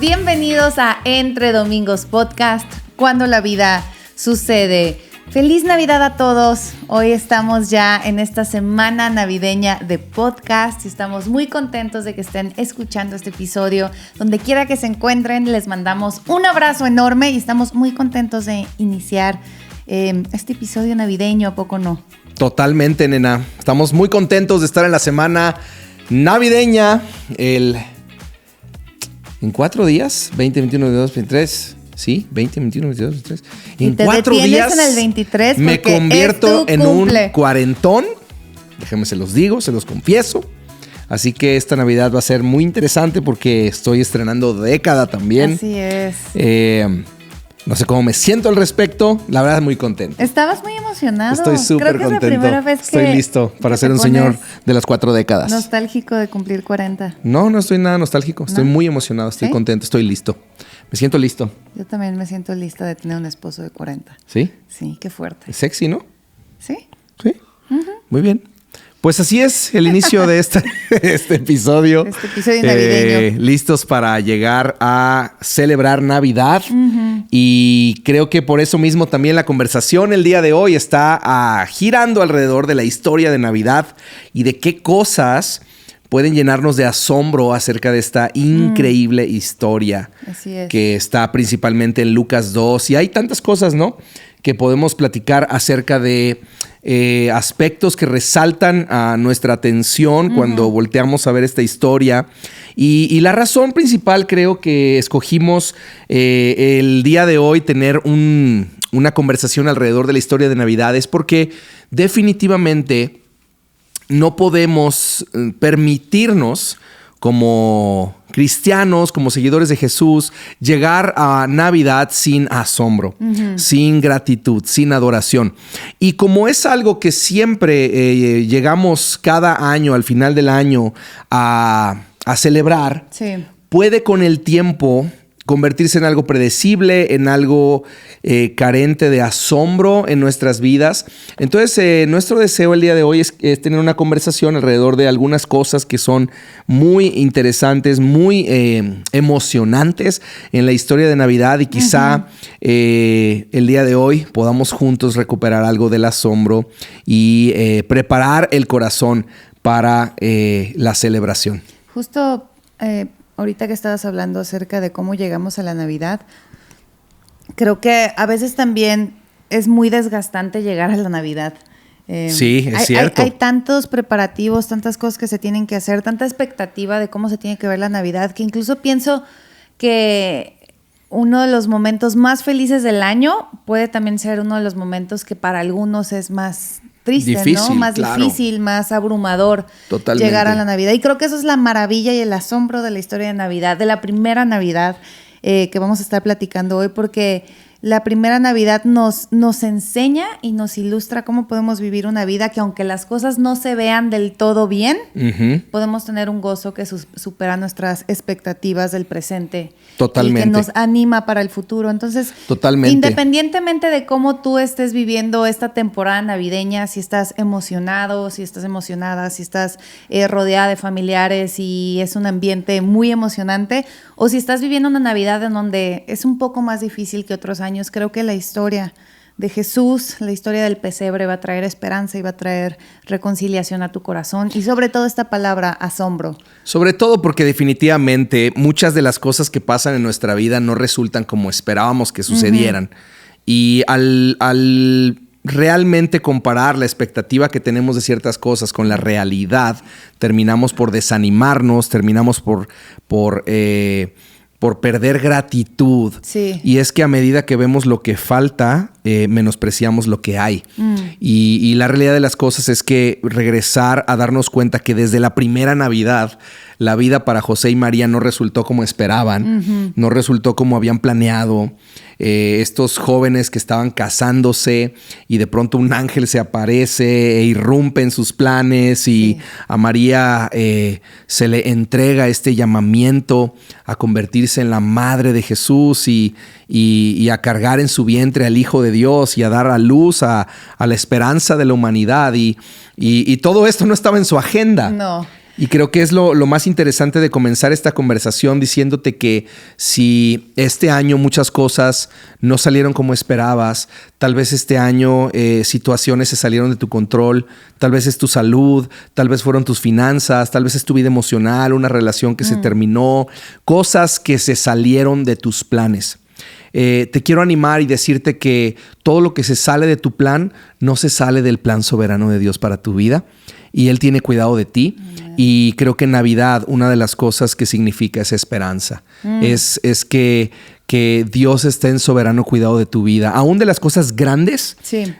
bienvenidos a Entre Domingos Podcast, cuando la vida sucede. ¡Feliz Navidad a todos! Hoy estamos ya en esta semana navideña de podcast y estamos muy contentos de que estén escuchando este episodio. Donde quiera que se encuentren, les mandamos un abrazo enorme y estamos muy contentos de iniciar este episodio navideño, ¿a poco no? Totalmente, nena. Estamos muy contentos de estar en la semana navideña. En 4 días, 20, 21, 22, 23... Sí, 20, 21, 22, 23. En 4 días en el 23 me convierto en un cuarentón. Déjenme se los digo, se los confieso. Así que esta Navidad va a ser muy interesante porque estoy estrenando década también. Así es. No sé cómo me siento al respecto. La verdad, muy contento. Estabas muy emocionado. Estoy súper contento. Es la primera vez estoy listo para ser un señor de las 4 décadas. Nostálgico de cumplir 40. No estoy nada nostálgico. ¿No? Estoy muy emocionado, estoy contento, estoy listo. Me siento listo. Yo también me siento lista de tener un esposo de 40. ¿Sí? Sí, qué fuerte. Es sexy, ¿no? Sí. Sí. Uh-huh. Muy bien. Pues así es el inicio de este episodio. Este episodio navideño. Listos para llegar a celebrar Navidad. Uh-huh. Y creo que por eso mismo también la conversación el día de hoy está girando alrededor de la historia de Navidad y de qué cosas pueden llenarnos de asombro acerca de esta increíble historia. Así es. Que está principalmente en Lucas 2. Y hay tantas cosas, ¿no?, que podemos platicar acerca de aspectos que resaltan a nuestra atención cuando volteamos a ver esta historia. Y la razón principal creo que escogimos el día de hoy tener una conversación alrededor de la historia de Navidad es porque definitivamente no podemos permitirnos como cristianos, como seguidores de Jesús, llegar a Navidad sin asombro, sin gratitud, sin adoración. Y como es algo que siempre llegamos cada año, al final del año, a celebrar, puede con el tiempo convertirse en algo predecible, en algo carente de asombro en nuestras vidas. Entonces, nuestro deseo el día de hoy es tener una conversación alrededor de algunas cosas que son muy interesantes, muy emocionantes en la historia de Navidad y quizá el día de hoy podamos juntos recuperar algo del asombro y preparar el corazón para la celebración. Justo ahorita que estabas hablando acerca de cómo llegamos a la Navidad, creo que a veces también es muy desgastante llegar a la Navidad. Sí, es cierto. Hay tantos preparativos, tantas cosas que se tienen que hacer, tanta expectativa de cómo se tiene que ver la Navidad, que incluso pienso que uno de los momentos más felices del año puede también ser uno de los momentos que para algunos es más triste, difícil, ¿no? Más claro. difícil, más abrumador. Totalmente. Llegar a la Navidad. Y creo que eso es la maravilla y el asombro de la historia de Navidad, de la primera Navidad que vamos a estar platicando hoy, porque la primera Navidad nos enseña y nos ilustra cómo podemos vivir una vida que aunque las cosas no se vean del todo bien, podemos tener un gozo que supera nuestras expectativas del presente. Totalmente. Y que nos anima para el futuro. Entonces, totalmente. Independientemente de cómo tú estés viviendo esta temporada navideña, si estás emocionado, si estás emocionada, si estás rodeada de familiares y es un ambiente muy emocionante, o si estás viviendo una Navidad en donde es un poco más difícil que otros años, creo que la historia de Jesús, la historia del pesebre va a traer esperanza y va a traer reconciliación a tu corazón y sobre todo esta palabra, asombro. Sobre todo porque definitivamente muchas de las cosas que pasan en nuestra vida no resultan como esperábamos que sucedieran. Y al realmente comparar la expectativa que tenemos de ciertas cosas con la realidad, terminamos por desanimarnos, terminamos por perder gratitud. Sí. Y es que a medida que vemos lo que falta, menospreciamos lo que hay. Y la realidad de las cosas es que regresar a darnos cuenta que desde la primera Navidad, la vida para José y María no resultó como esperaban, no resultó como habían planeado. Estos jóvenes que estaban casándose y de pronto un ángel se aparece e irrumpe en sus planes y a María se le entrega este llamamiento a convertirse en la madre de Jesús y a cargar en su vientre al Hijo de Dios y a dar a luz a la esperanza de la humanidad y todo esto no estaba en su agenda. No. Y creo que es lo más interesante de comenzar esta conversación diciéndote que si este año muchas cosas no salieron como esperabas, tal vez este año situaciones se salieron de tu control, tal vez es tu salud, tal vez fueron tus finanzas, tal vez es tu vida emocional, una relación que se terminó, cosas que se salieron de tus planes. Te quiero animar y decirte que todo lo que se sale de tu plan no se sale del plan soberano de Dios para tu vida, y Él tiene cuidado de ti. Y creo que en Navidad una de las cosas que significa es esperanza. Es que Dios está en soberano cuidado de tu vida. Aún de las cosas grandes,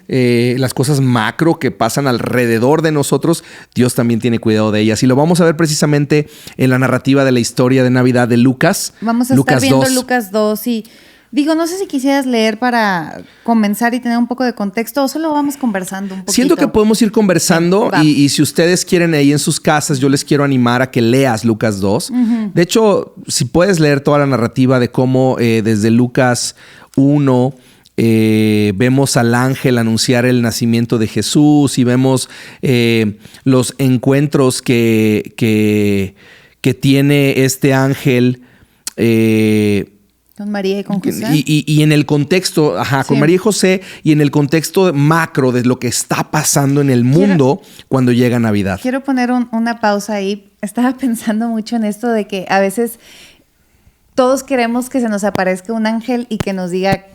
las cosas macro que pasan alrededor de nosotros, Dios también tiene cuidado de ellas. Y lo vamos a ver precisamente en la narrativa de la historia de Navidad de Lucas. Vamos a estar viendo Lucas 2 y... Digo, no sé si quisieras leer para comenzar y tener un poco de contexto, o solo vamos conversando un poquito. Siento que podemos ir conversando y si ustedes quieren ahí en sus casas, yo les quiero animar a que leas Lucas 2. De hecho, si puedes leer toda la narrativa de cómo desde Lucas 1 vemos al ángel anunciar el nacimiento de Jesús y vemos los encuentros que tiene este ángel con María y con José. Y en el contexto, con María y José, y en el contexto macro de lo que está pasando en el mundo cuando llega Navidad. Quiero poner una pausa ahí. Estaba pensando mucho en esto de que a veces todos queremos que se nos aparezca un ángel y que nos diga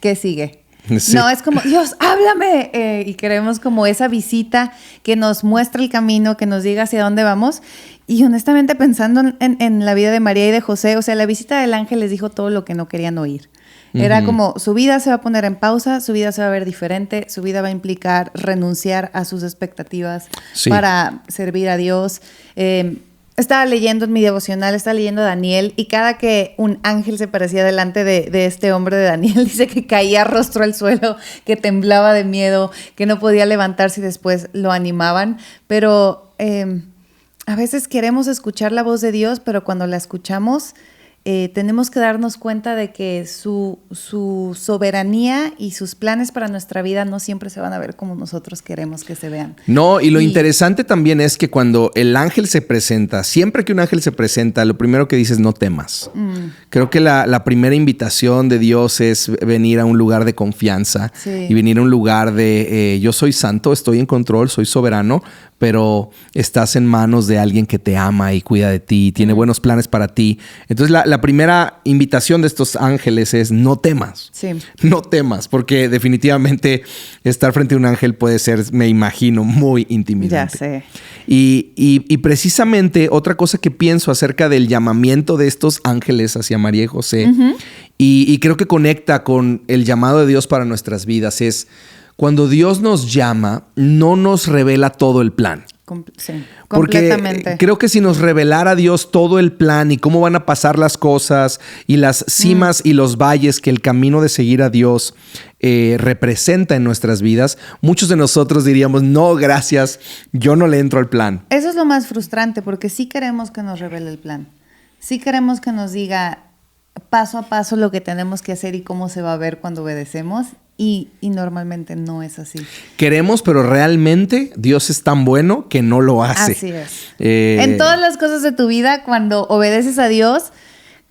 qué sigue. Sí. No, es como, Dios, háblame. Y queremos como esa visita que nos muestra el camino, que nos diga hacia dónde vamos. Y honestamente pensando en la vida de María y de José, o sea, la visita del ángel les dijo todo lo que no querían oír. Era como, su vida se va a poner en pausa, su vida se va a ver diferente, su vida va a implicar renunciar a sus expectativas para servir a Dios. Estaba leyendo en mi devocional, estaba leyendo Daniel, y cada que un ángel se parecía delante de este hombre de Daniel, dice que caía rostro al suelo, que temblaba de miedo, que no podía levantarse y después lo animaban. Pero a veces queremos escuchar la voz de Dios, pero cuando la escuchamos, tenemos que darnos cuenta de que su soberanía y sus planes para nuestra vida no siempre se van a ver como nosotros queremos que se vean. No, y lo interesante también es que cuando el ángel se presenta, siempre que un ángel se presenta, lo primero que dice es no temas. Creo que la primera invitación de Dios es venir a un lugar de confianza y venir a un lugar de yo soy santo, estoy en control, soy soberano, pero estás en manos de alguien que te ama y cuida de ti, tiene buenos planes para ti. Entonces la primera invitación de estos ángeles es no temas. No temas, porque definitivamente estar frente a un ángel puede ser, me imagino, muy intimidante. Ya sé. Y precisamente otra cosa que pienso acerca del llamamiento de estos ángeles hacia María y José, y creo que conecta con el llamado de Dios para nuestras vidas, es cuando Dios nos llama, no nos revela todo el plan. Completamente. Porque creo que si nos revelara Dios todo el plan y cómo van a pasar las cosas y las cimas y los valles que el camino de seguir a Dios representa en nuestras vidas, muchos de nosotros diríamos, no, gracias, yo no le entro al plan. Eso es lo más frustrante, porque sí queremos que nos revele el plan. Sí queremos que nos diga paso a paso lo que tenemos que hacer y cómo se va a ver cuando obedecemos. Y normalmente no es así. Queremos, pero realmente Dios es tan bueno que no lo hace. Así es. En todas las cosas de tu vida, cuando obedeces a Dios,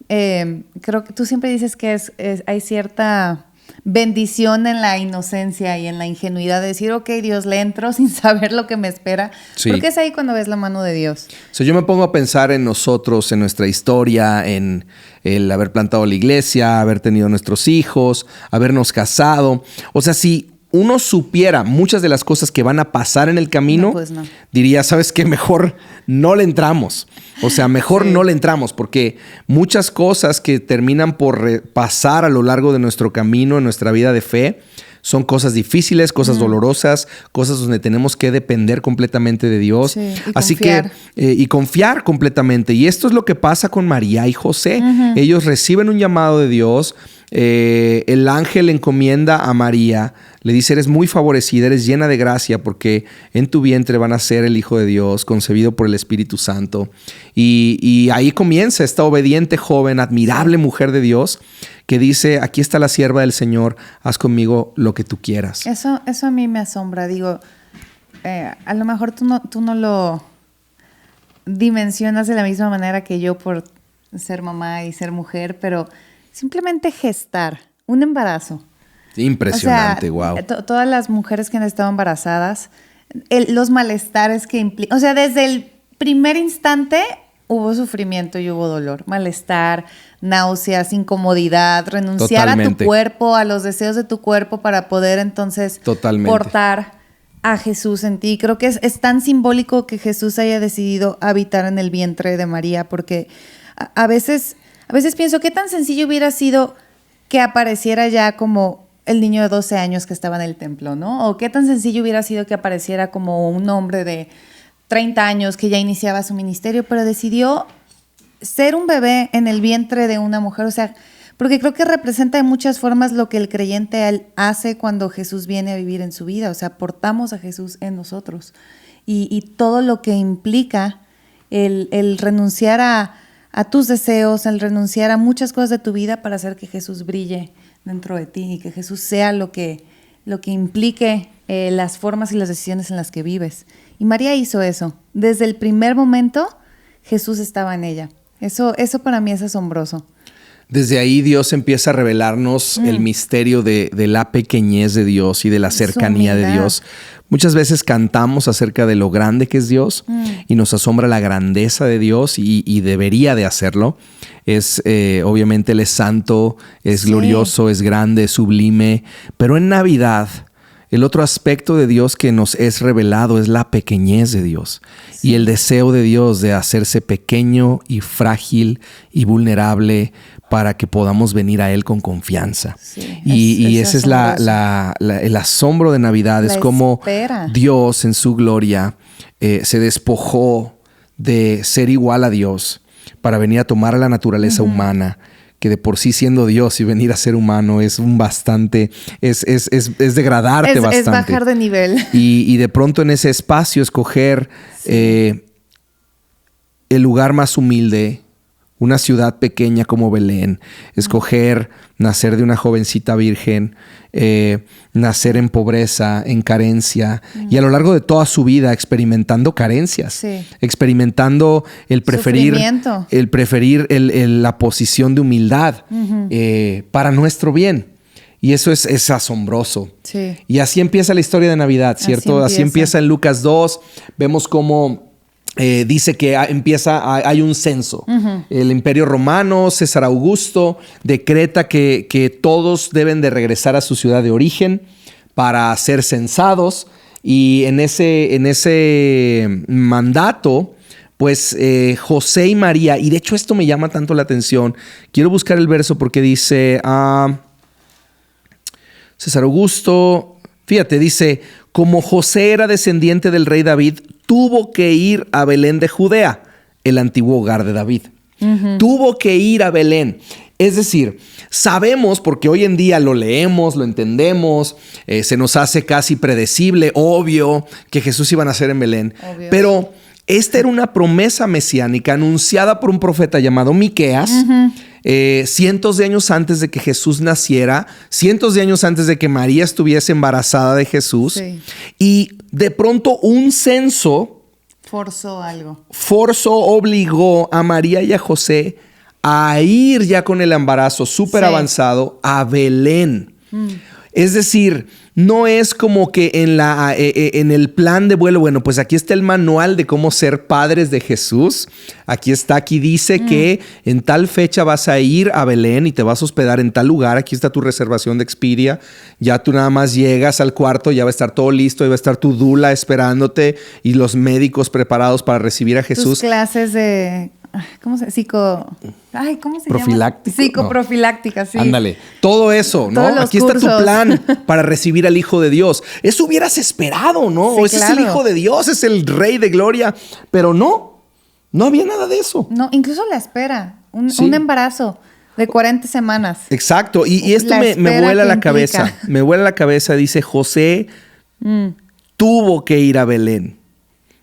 creo que tú siempre dices que hay cierta bendición en la inocencia y en la ingenuidad de decir, ok, Dios, le entro sin saber lo que me espera. Porque es ahí cuando ves la mano de Dios. Yo me pongo a pensar en nosotros, en nuestra historia, en el haber plantado la iglesia, haber tenido nuestros hijos, habernos casado. O sea, si uno supiera muchas de las cosas que van a pasar en el camino, diría, ¿sabes qué? Mejor no le entramos. O sea, mejor no le entramos, porque muchas cosas que terminan por pasar a lo largo de nuestro camino, en nuestra vida de fe, son cosas difíciles, cosas dolorosas, cosas donde tenemos que depender completamente de Dios. Así que, y confiar completamente. Y esto es lo que pasa con María y José. Ellos reciben un llamado de Dios. El ángel encomienda a María, le dice, eres muy favorecida, eres llena de gracia, porque en tu vientre van a nacer el Hijo de Dios, concebido por el Espíritu Santo. Y ahí comienza esta obediente joven, admirable mujer de Dios, que dice, aquí está la sierva del Señor, haz conmigo lo que tú quieras. Eso a mí me asombra. Digo, a lo mejor tú no lo dimensionas de la misma manera que yo por ser mamá y ser mujer, pero simplemente gestar un embarazo. Impresionante, wow. Todas las mujeres que han estado embarazadas, los malestares que implica, o sea, desde el primer instante hubo sufrimiento y hubo dolor, malestar, náuseas, incomodidad, renunciar Totalmente. a tu cuerpo, a los deseos de tu cuerpo para poder entonces Totalmente. portar a Jesús en ti. Creo que es tan simbólico que Jesús haya decidido habitar en el vientre de María, porque a veces pienso qué tan sencillo hubiera sido que apareciera ya como el niño de 12 años que estaba en el templo, ¿no? O qué tan sencillo hubiera sido que apareciera como un hombre de 30 años que ya iniciaba su ministerio, pero decidió ser un bebé en el vientre de una mujer, o sea, porque creo que representa de muchas formas lo que el creyente hace cuando Jesús viene a vivir en su vida, o sea, portamos a Jesús en nosotros y todo lo que implica el renunciar a tus deseos, el renunciar a muchas cosas de tu vida para hacer que Jesús brille dentro de ti y que Jesús sea lo que implique las formas y las decisiones en las que vives. Y María hizo eso. Desde el primer momento, Jesús estaba en ella. Eso para mí es asombroso. Desde ahí Dios empieza a revelarnos el misterio de la pequeñez de Dios y de la cercanía de Dios. Muchas veces cantamos acerca de lo grande que es Dios y nos asombra la grandeza de Dios y debería de hacerlo. Obviamente Él es santo, es glorioso, es grande, es sublime, pero en Navidad el otro aspecto de Dios que nos es revelado es la pequeñez de Dios y el deseo de Dios de hacerse pequeño y frágil y vulnerable para que podamos venir a Él con confianza. Sí, y ese es el asombro de Navidad, es como Dios en su gloria se despojó de ser igual a Dios para venir a tomar la naturaleza humana, que de por sí siendo Dios y venir a ser humano es degradarte bastante. Es bajar de nivel. Y de pronto en ese espacio escoger el lugar más humilde, una ciudad pequeña como Belén, escoger nacer de una jovencita virgen, nacer en pobreza, en carencia, y a lo largo de toda su vida experimentando carencias, experimentando el preferir la posición de humildad para nuestro bien. Y eso es asombroso. Sí. Y así empieza la historia de Navidad, ¿cierto? Así empieza en Lucas 2. Vemos cómo dice que hay un censo. El Imperio Romano, César Augusto, decreta que todos deben de regresar a su ciudad de origen para ser censados. Y en ese mandato, pues José y María, y de hecho esto me llama tanto la atención. Quiero buscar el verso porque dice, César Augusto, fíjate, dice, como José era descendiente del rey David, tuvo que ir a Belén de Judea, el antiguo hogar de David. Tuvo que ir a Belén. Es decir, sabemos, porque hoy en día lo leemos, lo entendemos, se nos hace casi predecible, obvio, que Jesús iba a nacer en Belén. Obvio. Pero esta era una promesa mesiánica anunciada por un profeta llamado Miqueas, cientos de años antes de que Jesús naciera, cientos de años antes de que María estuviese embarazada de Jesús. Sí. Y de pronto un censo obligó a María y a José a ir ya con el embarazo súper avanzado a Belén. Es decir, no es como que en el plan de vuelo, bueno, pues aquí está el manual de cómo ser padres de Jesús. Aquí dice que en tal fecha vas a ir a Belén y te vas a hospedar en tal lugar. Aquí está tu reservación de Expedia. Ya tú nada más llegas al cuarto, ya va a estar todo listo, y va a estar tu dula esperándote y los médicos preparados para recibir a Jesús. Tus clases de... ¿Cómo se llama? Profiláctico. Psicoprofiláctica, sí. Ándale. Todo eso, ¿no? Aquí está tu plan para recibir al Hijo de Dios. Eso hubieras esperado, ¿no? Sí, ese es el Hijo de Dios, es el Rey de Gloria. Pero no había nada de eso. No, incluso la espera. Un embarazo de 40 semanas. Exacto. Y esto me vuela la cabeza. Me vuela la cabeza. Dice, José tuvo que ir a Belén.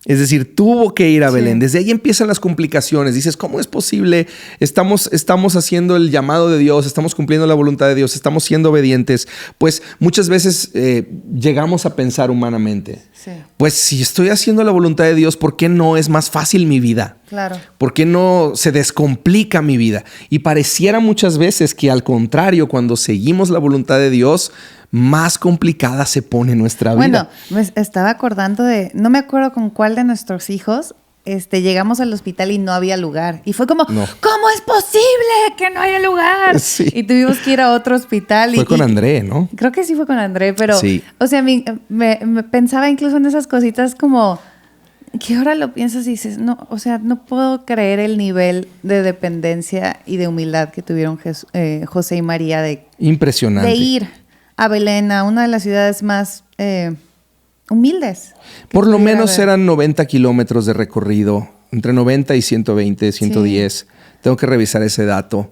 Es decir, tuvo que ir a Belén. Desde ahí empiezan las complicaciones. Dices, ¿cómo es posible? Estamos haciendo el llamado de Dios, estamos cumpliendo la voluntad de Dios, estamos siendo obedientes. Pues muchas veces llegamos a pensar humanamente. Sí. Pues si estoy haciendo la voluntad de Dios, ¿por qué no es más fácil mi vida? Claro. ¿Por qué no se descomplica mi vida? Y pareciera muchas veces que al contrario, cuando seguimos la voluntad de Dios, más complicada se pone nuestra vida. Bueno, me estaba acordando no me acuerdo con cuál de nuestros hijos, llegamos al hospital y no había lugar. Y fue como, No. ¿cómo es posible que no haya lugar? Sí. Y tuvimos que ir a otro hospital. Fue con André, ¿no? Creo que sí fue con André, pero, Sí. o sea, me pensaba incluso en esas cositas como que ahora lo piensas y dices, no, o sea, no puedo creer el nivel de dependencia y de humildad que tuvieron José y María Impresionante. de ir a Belén, a una de las ciudades más humildes. Por lo menos eran 90 kilómetros de recorrido, entre 90 y 120, 110. Sí. Tengo que revisar ese dato.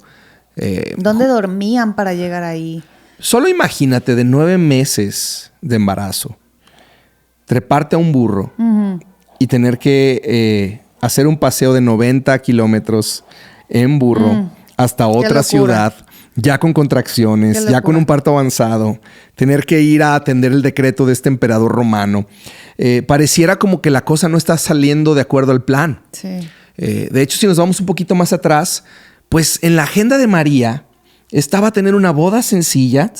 ¿Dónde dormían para llegar ahí? Solo imagínate, de 9 meses de embarazo, treparte a un burro y tener que hacer un paseo de 90 kilómetros en burro hasta otra ciudad, ya con contracciones, ya con un parto avanzado, tener que ir a atender el decreto de este emperador romano. Pareciera como que la cosa no está saliendo de acuerdo al plan. Sí. De hecho, si nos vamos un poquito más atrás, pues en la agenda de María estaba tener una boda sencilla,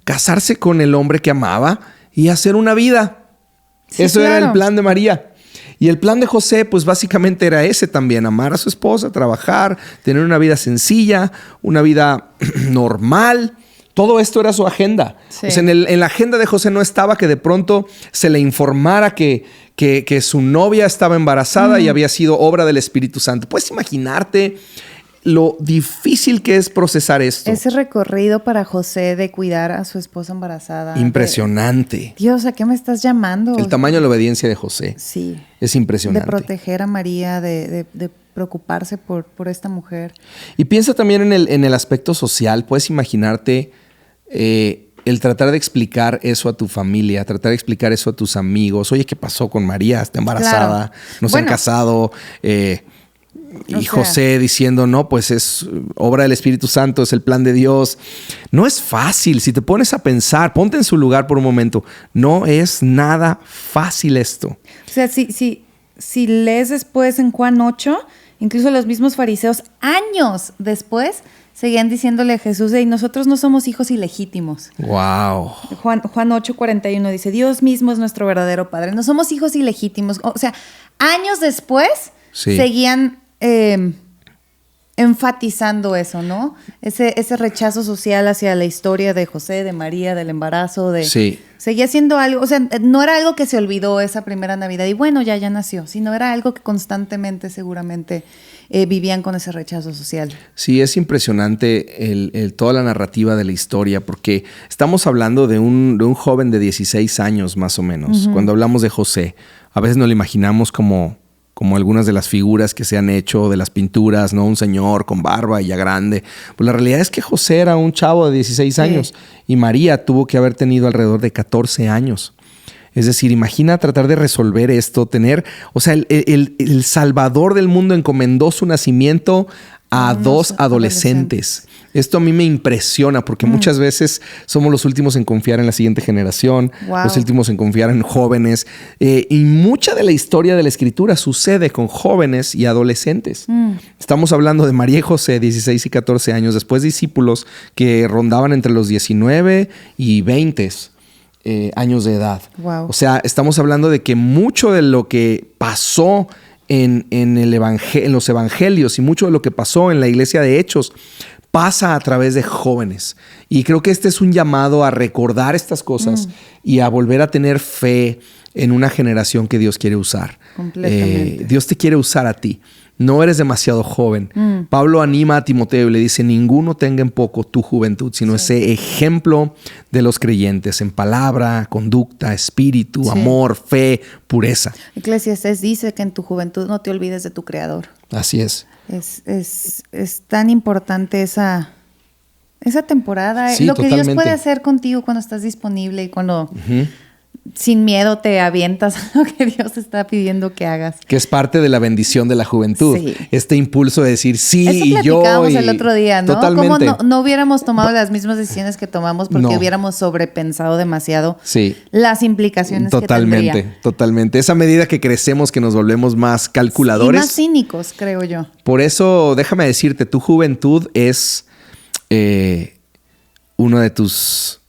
casarse con el hombre que amaba y hacer una vida. Sí, eso era el plan de María. Y el plan de José, pues básicamente era ese también, amar a su esposa, trabajar, tener una vida sencilla, una vida normal. Todo esto era su agenda. Sí. O sea, en la agenda de José no estaba que de pronto se le informara que su novia estaba embarazada y había sido obra del Espíritu Santo. ¿Puedes imaginarte lo difícil que es procesar esto? Ese recorrido para José de cuidar a su esposa embarazada. Impresionante. Dios, ¿a qué me estás llamando? El tamaño de la obediencia de José. Sí. Es impresionante. De proteger a María, de preocuparse por esta mujer. Y piensa también en el aspecto social. Puedes imaginarte el tratar de explicar eso a tu familia, tratar de explicar eso a tus amigos. Oye, ¿qué pasó con María? Está embarazada, no se han casado. Y José diciendo, no, pues es obra del Espíritu Santo, es el plan de Dios. No es fácil. Si te pones a pensar, ponte en su lugar por un momento. No es nada fácil esto. O sea, si lees después en Juan 8, incluso los mismos fariseos, años después, seguían diciéndole a Jesús, y nosotros no somos hijos ilegítimos. Wow. Juan 8:41 dice, Dios mismo es nuestro verdadero Padre. No somos hijos ilegítimos. O sea, años después seguían enfatizando eso, ¿no? Ese rechazo social hacia la historia de José, de María, del embarazo, seguía siendo algo, o sea, no era algo que se olvidó esa primera Navidad y bueno, ya nació, sino era algo que constantemente seguramente vivían con ese rechazo social. Sí, es impresionante toda la narrativa de la historia, porque estamos hablando de un joven de 16 años más o menos. Cuando hablamos de José, a veces nos lo imaginamos como algunas de las figuras que se han hecho de las pinturas, ¿no? Un señor con barba y ya grande. Pues la realidad es que José era un chavo de 16 años y María tuvo que haber tenido alrededor de 14 años. Es decir, imagina tratar de resolver esto, o sea, el Salvador del mundo encomendó su nacimiento a dos adolescentes. Esto a mí me impresiona porque muchas veces somos los últimos en confiar en la siguiente generación, los últimos en confiar en jóvenes. Y mucha de la historia de la Escritura sucede con jóvenes y adolescentes. Estamos hablando de María y José, 16 y 14 años, después discípulos que rondaban entre los 19 y 20 años de edad. Wow. O sea, estamos hablando de que mucho de lo que pasó en los evangelios y mucho de lo que pasó en la iglesia de Hechos pasa a través de jóvenes. Y creo que este es un llamado a recordar estas cosas y a volver a tener fe en una generación que Dios quiere usar. Completamente. Dios te quiere usar a ti. No eres demasiado joven. Pablo anima a Timoteo y le dice, ninguno tenga en poco tu juventud, sino ese ejemplo de los creyentes en palabra, conducta, espíritu, amor, fe, pureza. Eclesiastés dice que en tu juventud no te olvides de tu Creador. Así es. Es tan importante esa temporada. Sí, lo que totalmente. Dios puede hacer contigo cuando estás disponible y cuando sin miedo te avientas a lo que Dios está pidiendo que hagas. Que es parte de la bendición de la juventud. Sí. Este impulso de decir sí Eso y yo. platicábamos el otro día, ¿no? Totalmente. Como no hubiéramos tomado las mismas decisiones que tomamos porque hubiéramos sobrepensado demasiado las implicaciones que tendría. Totalmente. Esa medida que crecemos, que nos volvemos más calculadores. Y más cínicos, creo yo. Por eso, déjame decirte, tu juventud es uno de tus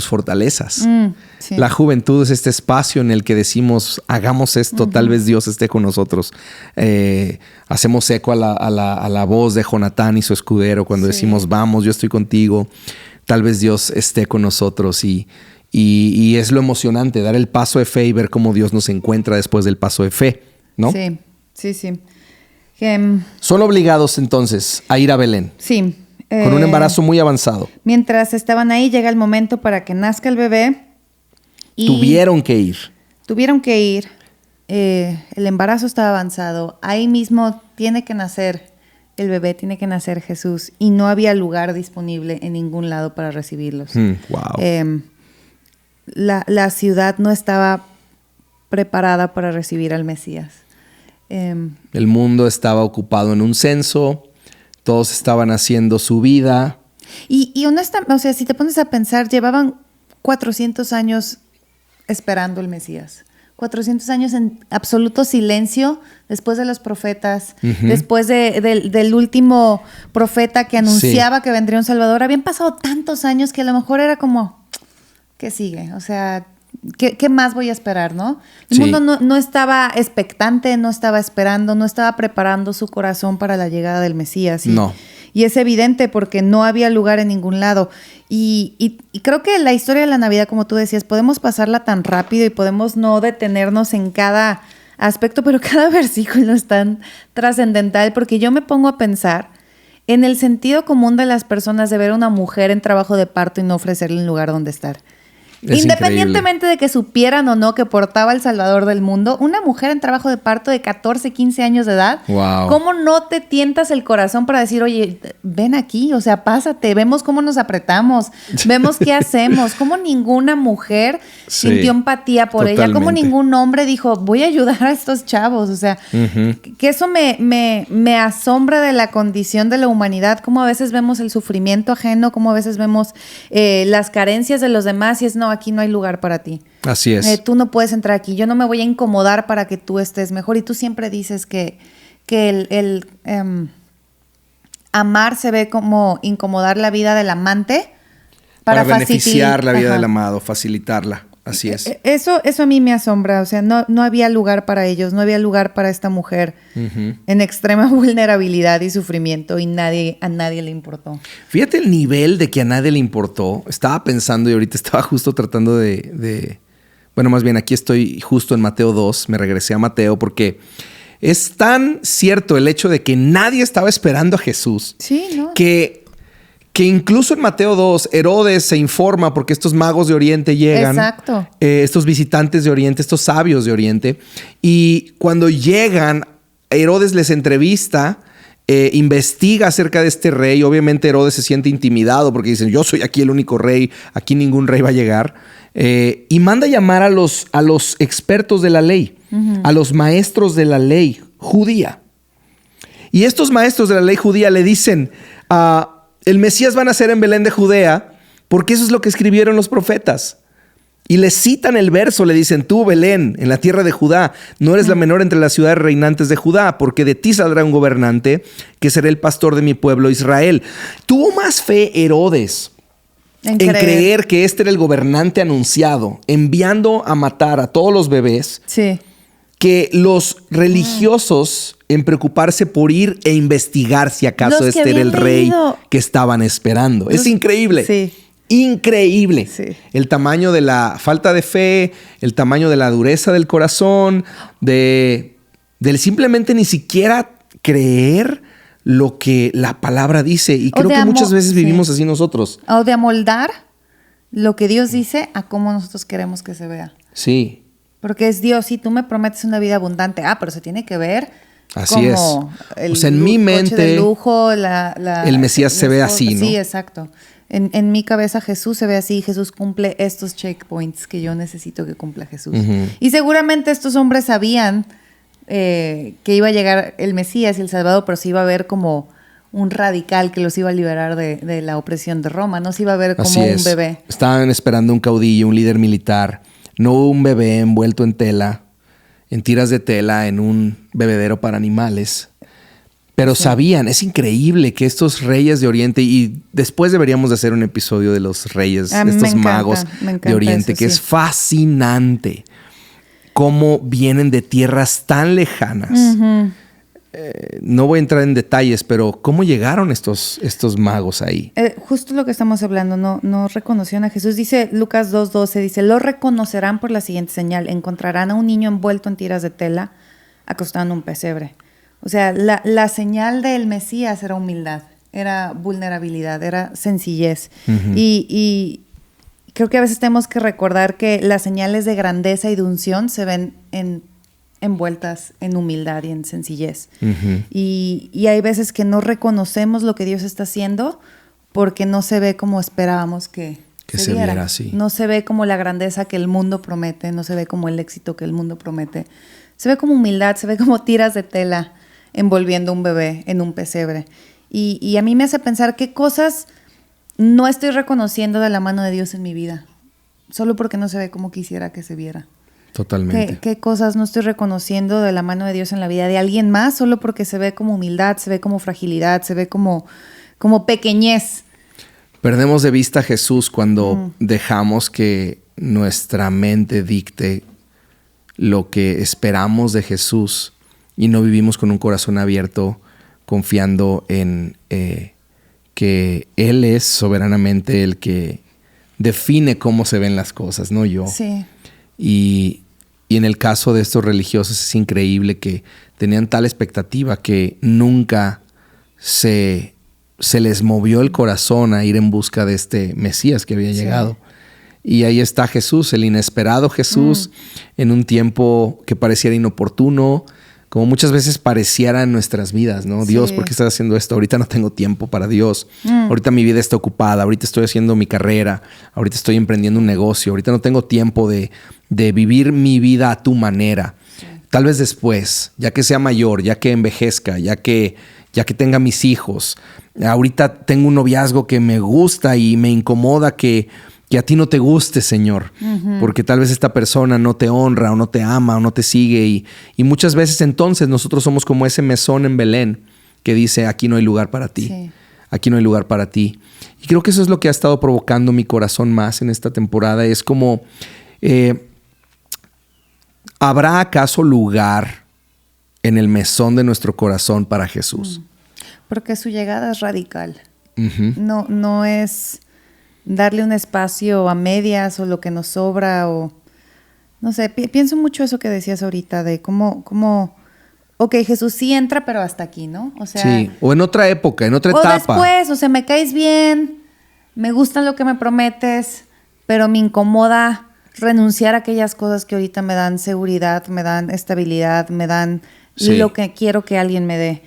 fortalezas. Sí. La juventud es este espacio en el que decimos, hagamos esto, tal vez Dios esté con nosotros. Hacemos eco a la voz de Jonatán y su escudero cuando decimos, vamos, yo estoy contigo. Tal vez Dios esté con nosotros y es lo emocionante, dar el paso de fe y ver cómo Dios nos encuentra después del paso de fe, ¿no? Sí. Son obligados entonces a ir a Belén. Sí. Con un embarazo muy avanzado. Mientras estaban ahí, llega el momento para que nazca el bebé. Y tuvieron que ir. El embarazo estaba avanzado. Ahí mismo tiene que nacer el bebé, tiene que nacer Jesús. Y no había lugar disponible en ningún lado para recibirlos. Wow. La ciudad no estaba preparada para recibir al Mesías. El mundo estaba ocupado en un censo. Todos estaban haciendo su vida. Y honestamente, o sea, si te pones a pensar, llevaban 400 años esperando el Mesías. 400 años en absoluto silencio después de los profetas, después del último profeta que anunciaba que vendría un Salvador. Habían pasado tantos años que a lo mejor era como, ¿qué sigue? O sea, ¿qué más voy a esperar, no? El mundo no estaba expectante, no estaba esperando, no estaba preparando su corazón para la llegada del Mesías. Y es evidente porque no había lugar en ningún lado. Y creo que la historia de la Navidad, como tú decías, podemos pasarla tan rápido y podemos no detenernos en cada aspecto, pero cada versículo es tan trascendental porque yo me pongo a pensar en el sentido común de las personas de ver a una mujer en trabajo de parto y no ofrecerle un lugar donde estar. Es Independientemente de que supieran o no que portaba el Salvador del mundo, una mujer en trabajo de parto de 14, 15 años de edad, ¿cómo no te tientas el corazón para decir, oye, ven aquí, o sea, pásate, vemos cómo nos apretamos, vemos qué hacemos? ¿Cómo ninguna mujer sintió empatía por ella? ¿Cómo ningún hombre dijo, voy a ayudar a estos chavos? O sea, que eso me asombra de la condición de la humanidad, cómo a veces vemos el sufrimiento ajeno, cómo a veces vemos las carencias de los demás y es, no, aquí no hay lugar para ti. Así es. Tú no puedes entrar aquí. Yo no me voy a incomodar para que tú estés mejor. Y tú siempre dices que el amar se ve como incomodar la vida del amante para beneficiar la vida del amado, facilitarla. Así es. Eso a mí me asombra. O sea, no había lugar para ellos, no había lugar para esta mujer en extrema vulnerabilidad y sufrimiento y a nadie le importó. Fíjate el nivel de que a nadie le importó. Estaba pensando y ahorita estaba justo tratando bueno, más bien aquí estoy justo en Mateo 2. Me regresé a Mateo porque es tan cierto el hecho de que nadie estaba esperando a Jesús. Sí, ¿no? Que incluso en Mateo 2, Herodes se informa porque estos magos de Oriente llegan. Exacto. Estos visitantes de Oriente, estos sabios de Oriente. Y cuando llegan, Herodes les entrevista, investiga acerca de este rey. Obviamente Herodes se siente intimidado porque dicen, yo soy aquí el único rey, aquí ningún rey va a llegar. Y manda llamar a los expertos de la ley, a los maestros de la ley judía. Y estos maestros de la ley judía le dicen, el Mesías va a nacer en Belén de Judea, porque eso es lo que escribieron los profetas. Y le citan el verso, le dicen, tú, Belén, en la tierra de Judá, no eres la menor entre las ciudades reinantes de Judá, porque de ti saldrá un gobernante que será el pastor de mi pueblo Israel. Tuvo más fe Herodes en creer que este era el gobernante anunciado, enviando a matar a todos los bebés, que los religiosos en preocuparse por ir e investigar si acaso este era el rey que estaban esperando. Es increíble. Sí. Increíble. Sí. El tamaño de la falta de fe, el tamaño de la dureza del corazón, del simplemente ni siquiera creer lo que la palabra dice. Y creo que muchas veces vivimos así nosotros. O de amoldar lo que Dios dice a cómo nosotros queremos que se vea. Sí. Porque es Dios, sí, tú me prometes una vida abundante. Pero se tiene que ver. Así como es. O sea, en mi mente, de lujo, el Mesías se ve así, ¿no? Sí, exacto. En mi cabeza Jesús se ve así, Jesús cumple estos checkpoints que yo necesito que cumpla Jesús. Y seguramente estos hombres sabían que iba a llegar el Mesías y el Salvador, pero se iba a ver como un radical que los iba a liberar de la opresión de Roma, no se iba a ver como un bebé. Estaban esperando un caudillo, un líder militar, no un bebé envuelto en tela, en tiras de tela, en un bebedero para animales. Pero sabían, es increíble que estos reyes de Oriente, y después deberíamos de hacer un episodio de los reyes, de estos magos de Oriente, que es fascinante. Cómo vienen de tierras tan lejanas. No voy a entrar en detalles, pero ¿cómo llegaron estos magos ahí? Justo lo que estamos hablando, no reconocieron a Jesús. Dice Lucas 2:12, dice, lo reconocerán por la siguiente señal. Encontrarán a un niño envuelto en tiras de tela, acostado en un pesebre. O sea, la señal del Mesías era humildad, era vulnerabilidad, era sencillez. Y creo que a veces tenemos que recordar que las señales de grandeza y de unción se ven envueltas en humildad y en sencillez. Y hay veces que no reconocemos lo que Dios está haciendo porque no se ve como esperábamos que se viera así. No se ve como la grandeza que el mundo promete, no se ve como el éxito que el mundo promete. Se ve como humildad, se ve como tiras de tela envolviendo un bebé en un pesebre. Y a mí me hace pensar qué cosas no estoy reconociendo de la mano de Dios en mi vida, solo porque no se ve como quisiera que se viera. Totalmente. ¿Qué cosas no estoy reconociendo de la mano de Dios en la vida de alguien más, solo porque se ve como humildad, se ve como fragilidad, se ve como pequeñez? Perdemos de vista a Jesús cuando dejamos que nuestra mente dicte lo que esperamos de Jesús y no vivimos con un corazón abierto, confiando en que Él es soberanamente el que define cómo se ven las cosas, no yo. Sí. Y en el caso de estos religiosos es increíble que tenían tal expectativa que nunca se les movió el corazón a ir en busca de este Mesías que había llegado. Y ahí está Jesús, el inesperado Jesús, en un tiempo que pareciera inoportuno, como muchas veces pareciera en nuestras vidas, ¿no? Sí. Dios, ¿por qué estás haciendo esto? Ahorita no tengo tiempo para Dios. Ahorita mi vida está ocupada. Ahorita estoy haciendo mi carrera. Ahorita estoy emprendiendo un negocio. Ahorita no tengo tiempo de vivir mi vida a tu manera. Sí. Tal vez después, ya que sea mayor, ya que envejezca, ya que tenga mis hijos. Ahorita tengo un noviazgo que me gusta y me incomoda que a ti no te guste, Señor, porque tal vez esta persona no te honra o no te ama o no te sigue y muchas veces entonces nosotros somos como ese mesón en Belén que dice, aquí no hay lugar para ti, aquí no hay lugar para ti. Y creo que eso es lo que ha estado provocando mi corazón más en esta temporada, es como, ¿habrá acaso lugar en el mesón de nuestro corazón para Jesús? Porque su llegada es radical, no es darle un espacio a medias o lo que nos sobra o no sé, pienso mucho eso que decías ahorita de cómo ok, Jesús sí entra pero hasta aquí, ¿no? O sea, sí, o en otra época, en otra etapa. O después, o sea, me caes bien, me gusta lo que me prometes, pero me incomoda renunciar a aquellas cosas que ahorita me dan seguridad, me dan estabilidad, me dan lo que quiero que alguien me dé.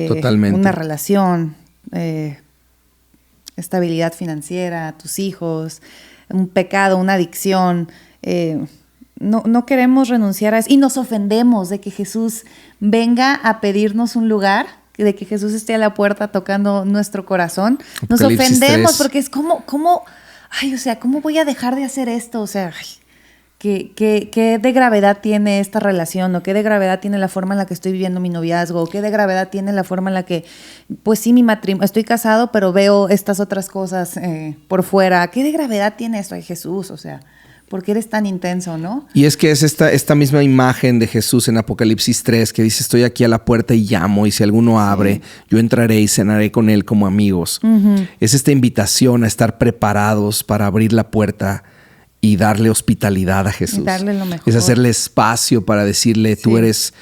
Totalmente. Una relación, estabilidad financiera, tus hijos, un pecado, una adicción. No queremos renunciar a eso y nos ofendemos de que Jesús venga a pedirnos un lugar, de que Jesús esté a la puerta tocando nuestro corazón. Nos ofendemos 3. Porque es como, ay, o sea, ¿cómo voy a dejar de hacer esto? O sea, ay, ¿qué de gravedad tiene esta relación? ¿O qué de gravedad tiene la forma en la que estoy viviendo mi noviazgo? ¿O qué de gravedad tiene la forma en la que, pues sí, mi matrimonio, estoy casado, pero veo estas otras cosas por fuera? ¿Qué de gravedad tiene esto? Ay, Jesús, o sea, ¿por qué eres tan intenso, no? Y es que es esta misma imagen de Jesús en Apocalipsis 3 que dice, estoy aquí a la puerta y llamo, y si alguno abre, yo entraré y cenaré con él como amigos. Es esta invitación a estar preparados para abrir la puerta y darle hospitalidad a Jesús. Y darle lo mejor. Es hacerle espacio para decirle, tú eres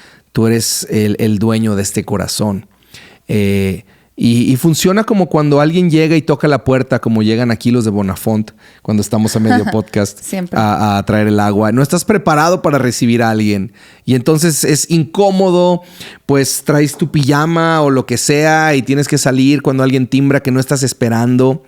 el dueño de este corazón. Y funciona como cuando alguien llega y toca la puerta, como llegan aquí los de Bonafont, cuando estamos a medio podcast a traer el agua. No estás preparado para recibir a alguien. Y entonces es incómodo, pues traes tu pijama o lo que sea y tienes que salir cuando alguien timbra que no estás esperando.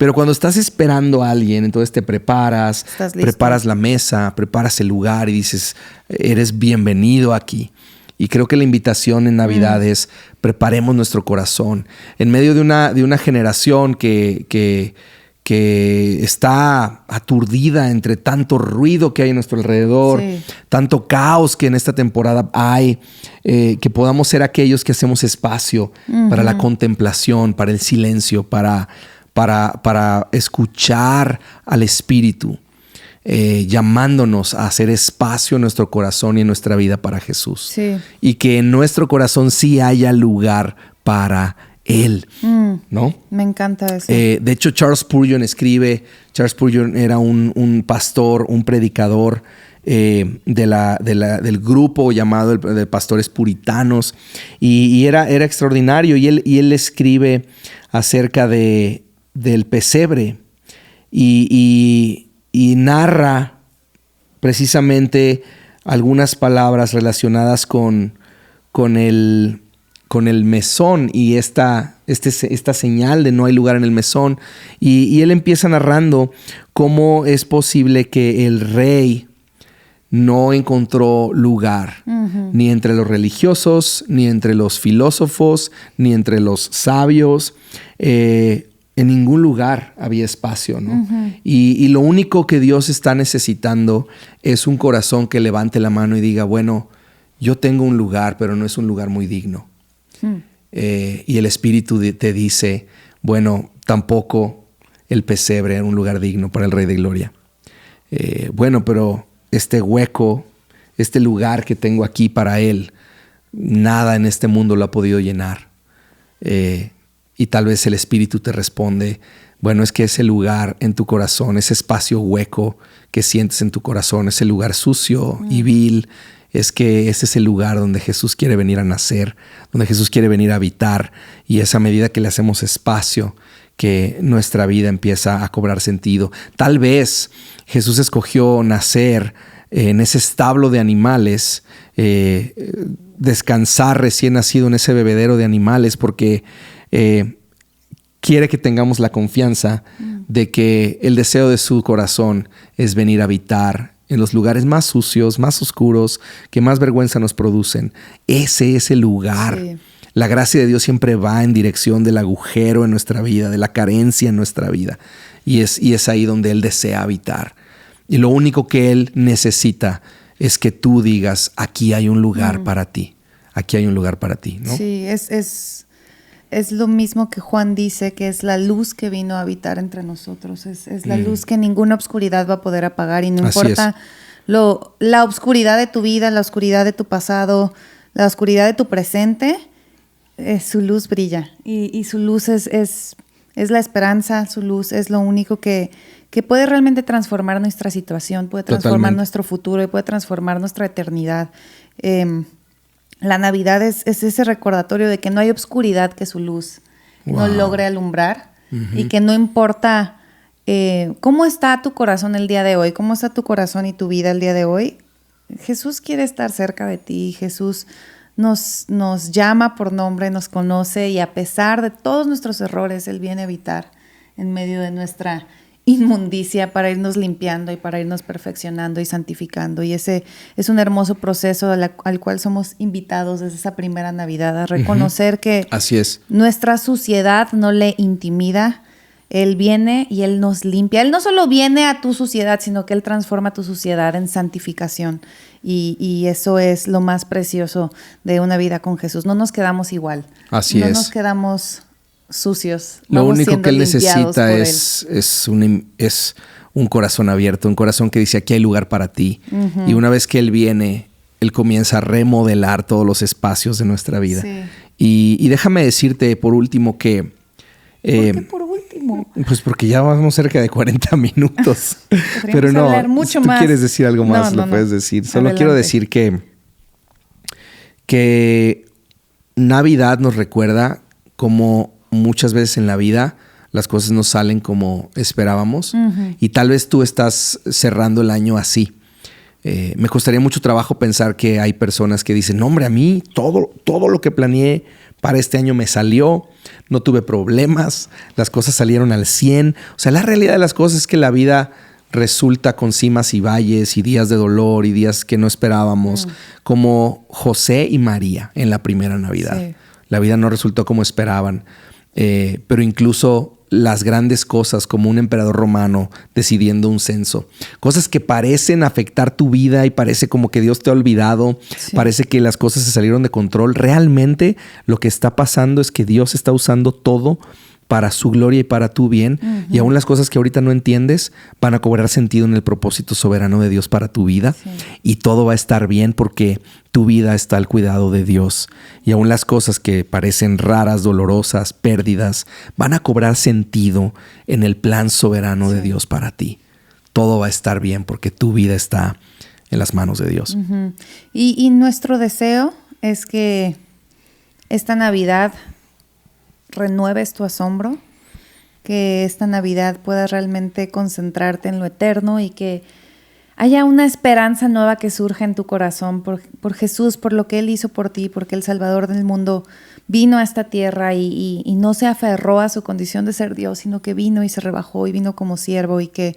Pero cuando estás esperando a alguien, entonces te preparas, preparas la mesa, preparas el lugar y dices, eres bienvenido aquí. Y creo que la invitación en Navidad es preparemos nuestro corazón. En medio de una generación que está aturdida entre tanto ruido que hay a nuestro alrededor, tanto caos que en esta temporada hay, que podamos ser aquellos que hacemos espacio para la contemplación, para el silencio, para escuchar al Espíritu, llamándonos a hacer espacio en nuestro corazón y en nuestra vida para Jesús. Y que en nuestro corazón sí haya lugar para Él, ¿no? Me encanta eso. De hecho, Charles Spurgeon era un pastor, un predicador del grupo llamado de pastores puritanos, y era extraordinario. Y él escribe acerca del pesebre y narra precisamente algunas palabras relacionadas con el mesón y esta señal de no hay lugar en el mesón. Y él empieza narrando cómo es posible que el rey no encontró lugar, ni entre los religiosos, ni entre los filósofos, ni entre los sabios. En ningún lugar había espacio, ¿no? Y lo único que Dios está necesitando es un corazón que levante la mano y diga, bueno, yo tengo un lugar, pero no es un lugar muy digno. Y el Espíritu te dice, bueno, tampoco el pesebre era un lugar digno para el Rey de Gloria. Bueno, pero este hueco, este lugar que tengo aquí para Él, nada en este mundo lo ha podido llenar. Y tal vez el Espíritu te responde, bueno, es que ese lugar en tu corazón, ese espacio hueco que sientes en tu corazón, ese lugar sucio y vil, es que ese es el lugar donde Jesús quiere venir a nacer, donde Jesús quiere venir a habitar. Y es a medida que le hacemos espacio que nuestra vida empieza a cobrar sentido. Tal vez Jesús escogió nacer en ese establo de animales, descansar recién nacido en ese bebedero de animales, porque quiere que tengamos la confianza de que el deseo de su corazón es venir a habitar en los lugares más sucios, más oscuros, que más vergüenza nos producen. Ese es el lugar. Sí. La gracia de Dios siempre va en dirección del agujero en nuestra vida, de la carencia en nuestra vida. Y es ahí donde Él desea habitar. Y lo único que Él necesita es que tú digas, aquí hay un lugar para ti. Aquí hay un lugar para ti, ¿no? Sí, es lo mismo que Juan dice, que es la luz que vino a habitar entre nosotros. Es la luz que ninguna obscuridad va a poder apagar. Y no importa la oscuridad de tu vida, la oscuridad de tu pasado, la oscuridad de tu presente, su luz brilla. Y su luz es la esperanza, su luz es lo único que puede realmente transformar nuestra situación, puede transformar nuestro futuro y puede transformar nuestra eternidad. La Navidad es ese recordatorio de que no hay obscuridad que su luz no logre alumbrar, y que no importa cómo está tu corazón el día de hoy, cómo está tu corazón y tu vida el día de hoy. Jesús quiere estar cerca de ti. Jesús nos llama por nombre, nos conoce, y a pesar de todos nuestros errores, Él viene a habitar en medio de nuestra inmundicia para irnos limpiando y para irnos perfeccionando y santificando. Y ese es un hermoso proceso al cual somos invitados desde esa primera Navidad, a reconocer que así es. Nuestra suciedad no le intimida. Él viene y Él nos limpia. Él no solo viene a tu suciedad, sino que Él transforma tu suciedad en santificación. Y eso es lo más precioso de una vida con Jesús. No nos quedamos igual. Así es. No nos quedamos sucios. Lo único que Él necesita es un corazón abierto, un corazón que dice, aquí hay lugar para ti. Y una vez que Él viene, Él comienza a remodelar todos los espacios de nuestra vida. Sí. Y déjame decirte por último que... ¿Por qué por último? Pues porque ya vamos cerca de 40 minutos. Pero no, mucho si tú más. quieres decir algo más, lo puedes decir. Solo Adelante. quiero decir que Navidad nos recuerda cómo muchas veces en la vida las cosas no salen como esperábamos. Y tal vez tú estás cerrando el año así. Me costaría mucho trabajo pensar que hay personas que dicen, no, hombre, a mí todo lo que planeé para este año me salió, no tuve problemas, las cosas salieron al 100. O sea, la realidad de las cosas es que la vida resulta con cimas y valles y días de dolor y días que no esperábamos, como José y María en la primera Navidad. Sí. La vida no resultó como esperaban, pero incluso las grandes cosas como un emperador romano decidiendo un censo, cosas que parecen afectar tu vida y parece como que Dios te ha olvidado, parece que las cosas se salieron de control. Realmente lo que está pasando es que Dios está usando todo para su gloria y para tu bien. Y aún las cosas que ahorita no entiendes van a cobrar sentido en el propósito soberano de Dios para tu vida. Y todo va a estar bien porque tu vida está al cuidado de Dios. Y aún las cosas que parecen raras, dolorosas, pérdidas, van a cobrar sentido en el plan soberano de Dios para ti. Todo va a estar bien porque tu vida está en las manos de Dios. Y nuestro deseo es que esta Navidad renueves tu asombro, que esta Navidad puedas realmente concentrarte en lo eterno y que haya una esperanza nueva que surja en tu corazón por Jesús, por lo que Él hizo por ti, porque el Salvador del mundo vino a esta tierra y no se aferró a su condición de ser Dios, sino que vino y se rebajó y vino como siervo, y que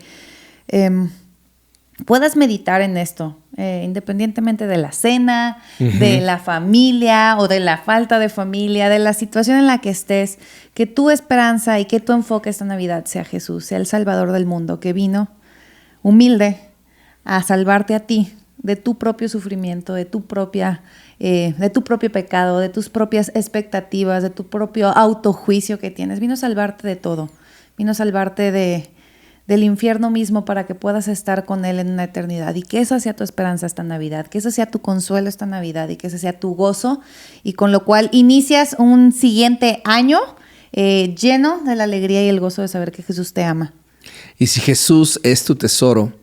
puedas meditar en esto, independientemente de la cena, de la familia o de la falta de familia, de la situación en la que estés, que tu esperanza y que tu enfoque esta Navidad sea Jesús, sea el Salvador del mundo, que vino humilde a salvarte a ti de tu propio sufrimiento, de tu propio pecado, de tus propias expectativas, de tu propio autojuicio que tienes. Vino a salvarte de todo, vino a salvarte del infierno mismo para que puedas estar con Él en una eternidad, y que esa sea tu esperanza esta Navidad, que ese sea tu consuelo esta Navidad y que ese sea tu gozo, y con lo cual inicias un siguiente año lleno de la alegría y el gozo de saber que Jesús te ama. Y si Jesús es tu tesoro,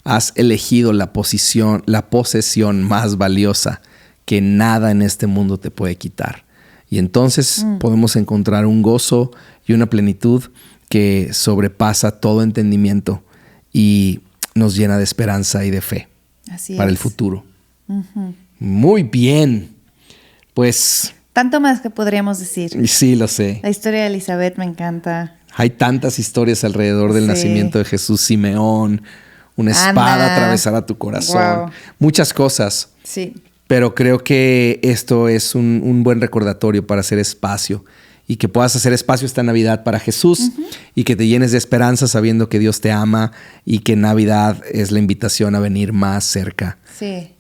has elegido la posesión más valiosa que nada en este mundo te puede quitar. Y entonces podemos encontrar un gozo y una plenitud que sobrepasa todo entendimiento y nos llena de esperanza y de fe para el futuro. Muy bien. Pues... tanto más que podríamos decir. Sí, lo sé. La historia de Elizabeth me encanta. Hay tantas historias alrededor del nacimiento de Jesús. Simeón, una espada atravesará tu corazón. Wow. Muchas cosas. Sí. Pero creo que esto es un buen recordatorio para hacer espacio. Y que puedas hacer espacio esta Navidad para Jesús y que te llenes de esperanza sabiendo que Dios te ama y que Navidad es la invitación a venir más cerca. Sí.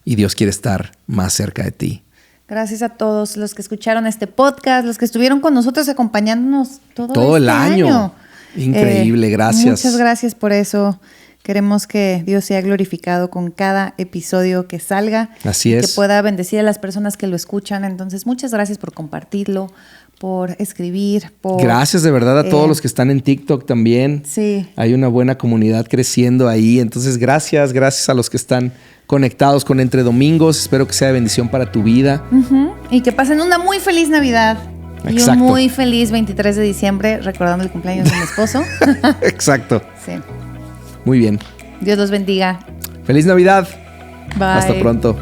Y Dios quiere estar más cerca de ti. Gracias a todos los que escucharon este podcast, los que estuvieron con nosotros acompañándonos todo el año. Increíble, gracias. Muchas gracias por eso. Queremos que Dios sea glorificado con cada episodio que salga. Así es. Que pueda bendecir a las personas que lo escuchan. Entonces, muchas gracias por compartirlo, por escribir. Gracias de verdad a todos los que están en TikTok también. Sí. Hay una buena comunidad creciendo ahí. Entonces, gracias a los que están conectados con Entre Domingos. Espero que sea de bendición para tu vida. Y que pasen una muy feliz Navidad. Exacto. Y un muy feliz 23 de diciembre, recordando el cumpleaños de mi esposo. Exacto. Sí. Muy bien. Dios los bendiga. ¡Feliz Navidad! Bye. Hasta pronto.